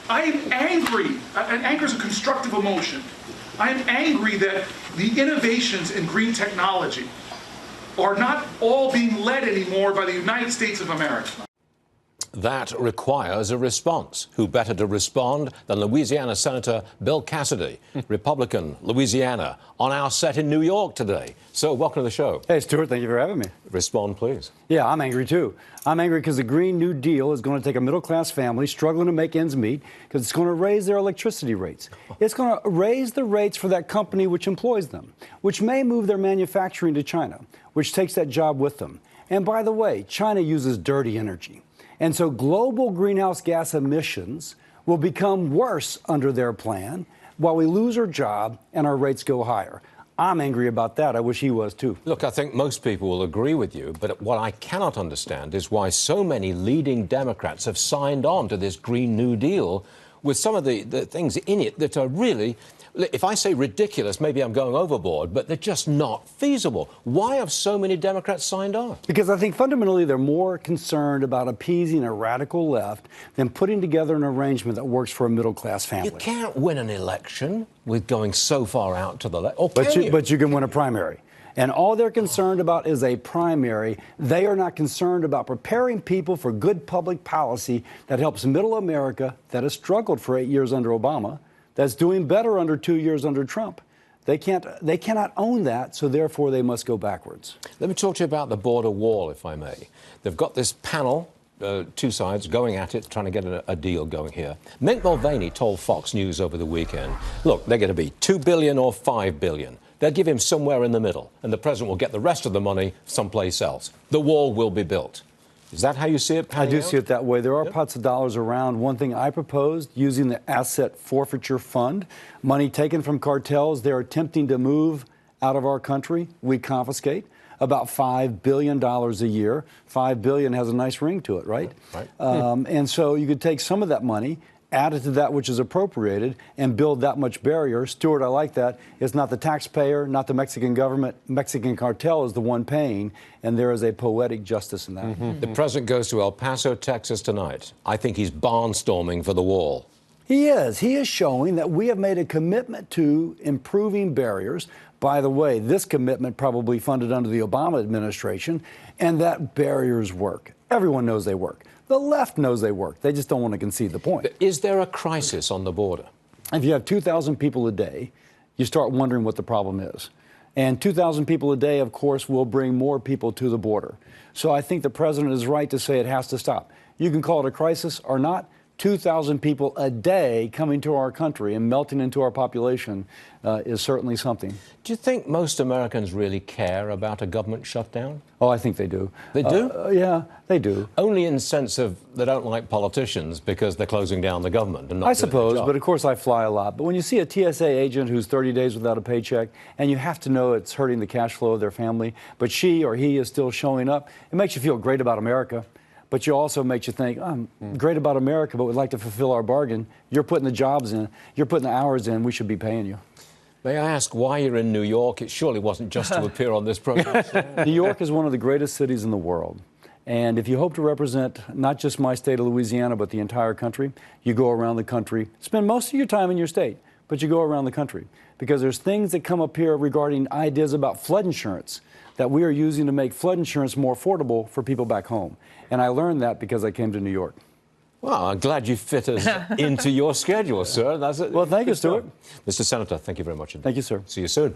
I am angry, and anger is a constructive emotion. I am angry that the innovations in green technology are not all being led anymore by the United States of America. That requires a response. Who better to respond than Louisiana Senator Bill Cassidy, Republican, Louisiana, on our set in New York today. So welcome to the show. Hey, Stuart, thank you for having me. Respond, please. Yeah, I'm angry, too. I'm angry because the Green New Deal is going to take a middle-class family struggling to make ends meet because it's going to raise their electricity rates. It's going to raise the rates for that company which employs them, which may move their manufacturing to China, which takes that job with them. And by the way, China uses dirty energy. And so global greenhouse gas emissions will become worse under their plan while we lose our job and our rates go higher. I'm angry about that. I wish he was, too. Look, I think most people will agree with you, but what I cannot understand is why so many leading Democrats have signed on to this Green New Deal with some of the things in it that are really, if I say ridiculous, maybe I'm going overboard, but they're just not feasible. Why have so many Democrats signed on? Because I think fundamentally they're more concerned about appeasing a radical left than putting together an arrangement that works for a middle-class family. You can't win an election with going so far out to the left. Or But you can win a primary. And all they're concerned about is a primary. They are not concerned about preparing people for good public policy that helps middle America that has struggled for 8 years under Obama, that's doing better under 2 years under Trump. They cannot own that, so therefore they must go backwards. Let me talk to you about the border wall, if I may. They've got this panel, two sides going at it, trying to get a deal going here. Mick Mulvaney told Fox News over the weekend, look, they're going to be $2 billion or $5 billion. They'll give him somewhere in the middle, and the president will get the rest of the money someplace else. The wall will be built. Is that how you see it? I do see it that way. There are pots of dollars around. One thing I proposed, using the asset forfeiture fund, money taken from cartels they're attempting to move out of our country, we confiscate about $5 billion a year. $5 billion has a nice ring to it, right? Right. And so you could take some of that money, add it to that which is appropriated, and build that much barrier. Stuart, I like that. It's not the taxpayer, not the Mexican government. Mexican cartel is the one paying, and there is a poetic justice in that. Mm-hmm. The president goes to El Paso, Texas tonight. I think he's barnstorming for the wall. He is. He is showing that we have made a commitment to improving barriers. By the way, this commitment probably funded under the Obama administration, and that barriers work. Everyone knows they work. The left knows they work. They just don't want to concede the point. Is there a crisis on the border? If you have 2,000 people a day, you start wondering what the problem is. And 2,000 people a day, of course, will bring more people to the border. So I think the president is right to say it has to stop. You can call it a crisis or not. 2,000 people a day coming to our country and melting into our population is certainly something. Do you think most Americans really care about a government shutdown? Oh, I think they do. They do? Yeah, they do. Only in the sense of they don't like politicians because they're closing down the government and not I doing their suppose, job. but of course I fly a lot. But when you see a TSA agent who's 30 days without a paycheck, and you have to know it's hurting the cash flow of their family, but she or he is still showing up, it makes you feel great about America. But you also makes you think, great about America, but we'd like to fulfill our bargain. You're putting the jobs in. You're putting the hours in. We should be paying you. May I ask why you're in New York? It surely wasn't just to appear on this program. New York is one of the greatest cities in the world. And if you hope to represent not just my state of Louisiana, but the entire country, you go around the country, spend most of your time in your state, but you go around the country. Because there's things that come up here regarding ideas about flood insurance that we are using to make flood insurance more affordable for people back home. And I learned that because I came to New York. Well, I'm glad you fit us into your schedule, sir. That's it. Well, thank you, Stuart. Mr. Senator, thank you very much indeed. Thank you, sir. See you soon.